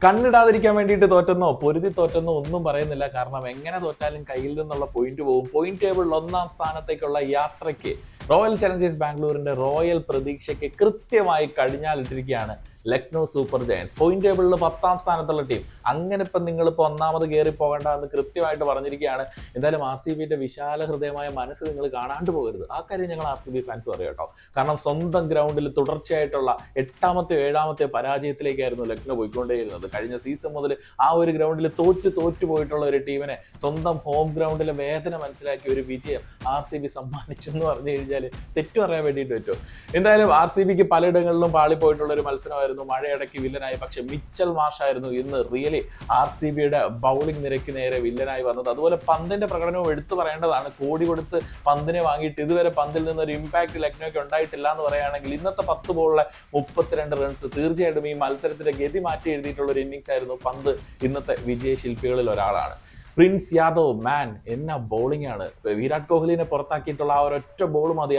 കണ്ണിടാതിരിക്കാൻ വേണ്ടിയിട്ട് തോറ്റെന്നോ പൊരുതി തോറ്റെന്നോ ഒന്നും പറയുന്നില്ല. കാരണം എങ്ങനെ തോറ്റാലും കയ്യിൽ നിന്നുള്ള പോയിന്റ് പോകും. പോയിന്റ് ടേബിളിൽ 1-ാം സ്ഥാനത്തേക്കുള്ള യാത്രയ്ക്ക് റോയൽ ചലഞ്ചേഴ്സ് ബാംഗ്ലൂരിന്റെ റോയൽ പ്രതീക്ഷയ്ക്ക് കൃത്യമായി കടിഞ്ഞാലിട്ടിരിക്കുകയാണ് ലക്നോ സൂപ്പർ ജയൻസ്. പോയിന്റ് ടേബിളിൽ 10-ാം സ്ഥാനത്തുള്ള ടീം. അങ്ങനെ ഇപ്പം നിങ്ങളിപ്പോൾ ഒന്നാമത് കയറി പോകേണ്ട എന്ന് കൃത്യമായിട്ട് പറഞ്ഞിരിക്കുകയാണ്. എന്തായാലും ആർ സി ബിന്റെ വിശാല ഹൃദയമായ മനസ്സ് നിങ്ങൾ കാണാണ്ട് പോകരുത്. ആ കാര്യം ഞങ്ങൾ ആർ സി ബി ഫാൻസ് പറയും കേട്ടോ. കാരണം സ്വന്തം ഗ്രൗണ്ടിൽ തുടർച്ചയായിട്ടുള്ള 8-ാമത്തെയോ 7-ാമത്തെയോ പരാജയത്തിലേക്കായിരുന്നു ലക്നോ പോയിക്കൊണ്ടേയിരുന്നത്. കഴിഞ്ഞ സീസൺ മുതൽ ആ ഒരു ഗ്രൗണ്ടിൽ തോറ്റു പോയിട്ടുള്ള ഒരു ടീമിനെ സ്വന്തം ഹോം ഗ്രൗണ്ടിലെ വേദന മനസ്സിലാക്കി ഒരു വിജയം ആർ സി ബി സമ്മാനിച്ചു എന്ന് പറഞ്ഞു കഴിഞ്ഞാൽ തെറ്റു പറയാൻ വേണ്ടിയിട്ട് പറ്റുമോ? എന്തായാലും ആർ സി ബിക്ക് പലയിടങ്ങളിലും പാളിപ്പോയിട്ടുള്ള ഒരു മത്സരമായിരുന്നു. മഴയടക്കി വില്ലനായി. പക്ഷെ മിച്ചൽ മാഷ് ആയിരുന്നു ഇന്ന് റിയലി ആർ സി ബിയുടെ ബൗളിംഗ് നിരക്ക് നേരെ വില്ലനായി വന്നത്. അതുപോലെ പന്തിന്റെ പ്രകടനവും എടുത്തു പറയേണ്ടതാണ്. കോടി കൊടുത്ത് പന്തിനെ വാങ്ങിയിട്ട് ഇതുവരെ പന്തിൽ നിന്നൊരു ഇമ്പാക്ട് ലക്നോയ്ക്ക് ഉണ്ടായിട്ടില്ല എന്ന് പറയുകയാണെങ്കിൽ ഇന്നത്തെ 10 ബോളിലെ 32 റൺസ് തീർച്ചയായിട്ടും ഈ മത്സരത്തിന്റെ ഗതി മാറ്റി എഴുതിയിട്ടുള്ള ഒരു ഇന്നിംഗ്സ് ആയിരുന്നു. പന്ത് ഇന്നത്തെ വിജയശില്പികളിൽ ഒരാളാണ്. പ്രിൻസ് യാദവ് മാൻ എന്നാ ബോളിംഗ് ആണ്. വിരാട് കോഹ്ലിനെ പുറത്താക്കിയിട്ടുള്ള ആ ഒരൊറ്റ ബോൾ മതി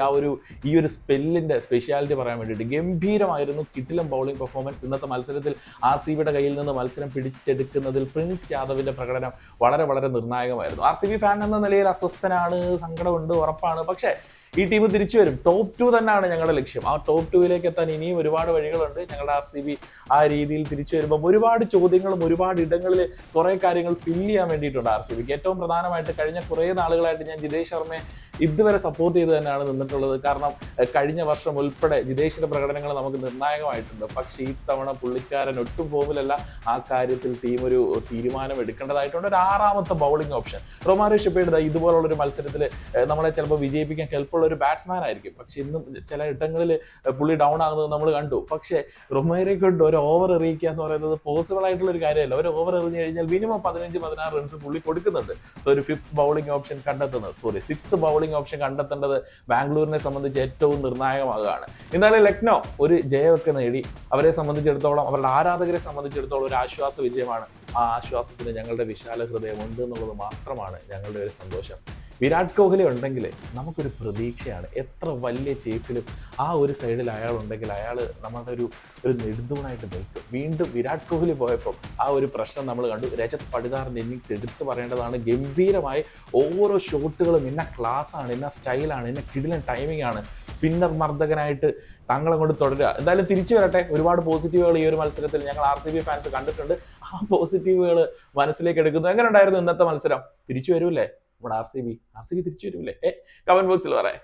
ഈ ഒരു സ്പെല്ലിന്റെ സ്പെഷ്യാലിറ്റി പറയാൻ വേണ്ടിയിട്ട്. ഗംഭീരമായിരുന്നു, കിടിലം ബൗളിംഗ് പെർഫോമൻസ്. ഇന്നത്തെ മത്സരത്തിൽ ആർ സി ബിയുടെ കയ്യിൽ നിന്ന് മത്സരം പിടിച്ചെടുക്കുന്നതിൽ പ്രിൻസ് യാദവിന്റെ പ്രകടനം വളരെ വളരെ നിർണായകമായിരുന്നു. ആർ സി ബി ഫാൻ എന്ന നിലയിൽ അസ്വസ്ഥനാണ്, സങ്കടമുണ്ട്, ഉറപ്പാണ്. പക്ഷേ ഈ ടീം തിരിച്ചു വരും. ടോപ്പ് 2 തന്നെയാണ് ഞങ്ങളുടെ ലക്ഷ്യം. ആ ടോപ്പ് 2-ലേക്ക് എത്താൻ ഇനിയും ഒരുപാട് വഴികളുണ്ട്. ഞങ്ങളുടെ ആർ സി ബി ആ രീതിയിൽ തിരിച്ചു വരുമ്പോൾ ഒരുപാട് ചോദ്യങ്ങളും ഒരുപാട് ഇടങ്ങളിൽ കുറെ കാര്യങ്ങൾ ഫില്ല് ചെയ്യാൻ വേണ്ടിയിട്ടുണ്ട് ആർ സി ബിക്ക്. ഏറ്റവും പ്രധാനമായിട്ട് കഴിഞ്ഞ കുറേ നാളുകളായിട്ട് ഞാൻ ജിതേഷ് ശർമ്മയെ ഇതുവരെ സപ്പോർട്ട് ചെയ്ത് തന്നെയാണ് നിന്നിട്ടുള്ളത്. കാരണം കഴിഞ്ഞ വർഷം ഉൾപ്പെടെ ജിതേഷിന്റെ പ്രകടനങ്ങൾ നമുക്ക് നിർണായകമായിട്ടുണ്ട്. പക്ഷേ ഈ തവണ പുള്ളിക്കാരൻ ഒട്ടും ഫോമിലല്ല. ആ കാര്യത്തിൽ ടീം ഒരു തീരുമാനം എടുക്കേണ്ടതായിട്ടുണ്ട്. ഒരു 6-ാമത്തെ ബൗളിംഗ് ഓപ്ഷൻ റൊമാരിയോ ഷെപ്പേർഡ് ഇതുപോലുള്ള ഒരു മത്സരത്തിൽ നമ്മളെ ചിലപ്പോൾ വിജയിപ്പിക്കാൻ കെൽപ്പുള്ള ഒരു ബാറ്റ്സ്മാൻ ആയിരിക്കും. പക്ഷെ ഇന്നും ചില ഇടങ്ങളിൽ പുള്ളി ഡൗൺ ആകുന്നത് നമ്മൾ കണ്ടു. പക്ഷേ റൊമാരിയെ കൊണ്ട് ഒരു ഓവർ എറിയിക്കുക എന്ന് പറയുന്നത് പോസിബിൾ ആയിട്ടുള്ള ഒരു കാര്യമല്ല. ഒരു ഓവർ എറിഞ്ഞു കഴിഞ്ഞാൽ മിനിമം 15-16 റൺസ് പുള്ളി കൊടുക്കുന്നുണ്ട്. സോ ഒരു 6th ബൗളിംഗ് ഓപ്ഷൻ കണ്ടെത്തേണ്ടത് ബാംഗ്ലൂരിനെ സംബന്ധിച്ച് ഏറ്റവും നിർണായകമാകുകയാണ്. എന്നാലും ലക്നോ ഒരു ജയമൊക്കെ നേടി. അവരെ സംബന്ധിച്ചിടത്തോളം, അവരുടെ ആരാധകരെ സംബന്ധിച്ചിടത്തോളം ഒരു ആശ്വാസ വിജയമാണ്. ആ ആശ്വാസത്തിന് ഞങ്ങളുടെ വിശാല ഹൃദയമുണ്ട് എന്നുള്ളത് മാത്രമാണ് ഞങ്ങളുടെ ഒരു സന്തോഷം. വിരാട് കോഹ്ലി ഉണ്ടെങ്കിൽ നമുക്കൊരു പ്രതീക്ഷയാണ്. എത്ര വലിയ ചേസിലും ആ ഒരു സൈഡിൽ അയാൾ ഉണ്ടെങ്കിൽ അയാൾ നമ്മുടെ ഒരു നെടുന്തൂണായിട്ട് നിൽക്കും. വീണ്ടും വിരാട് കോഹ്ലി പോയപ്പോൾ ആ ഒരു പ്രശ്നം നമ്മൾ കണ്ടു. രജത് പടിദാറിന്റെ ഇന്നിങ്സ് എടുത്തു പറയേണ്ടതാണ്. ഗംഭീരമായി ഓരോ ഷോട്ടുകളും ഇന്ന ക്ലാസ്സാണ്, ഇന്ന സ്റ്റൈലാണ്, ഇന്ന കിടിലൻ ടൈമിംഗ് ആണ്. സ്പിന്നർ മർദ്ദകനായിട്ട് തങ്ങളെ കൊണ്ട് തുടരുക. എന്തായാലും തിരിച്ചു വരട്ടെ. ഒരുപാട് പോസിറ്റീവുകൾ ഈ ഒരു മത്സരത്തിൽ ഞങ്ങൾ ആർ സി ബി ഫാൻസ് കണ്ടിട്ടുണ്ട്. ആ പോസിറ്റീവുകൾ മനസ്സിലേക്ക് എടുക്കുന്നു. എങ്ങനെ ഉണ്ടായിരുന്നു ഇന്നത്തെ മത്സരം? തിരിച്ചു വരൂല്ലേ നമ്മുടെ ആർ സി ബി തിരിച്ചു വരൂല്ലേ? കമന്റ് ബോക്സിൽ പറയാം.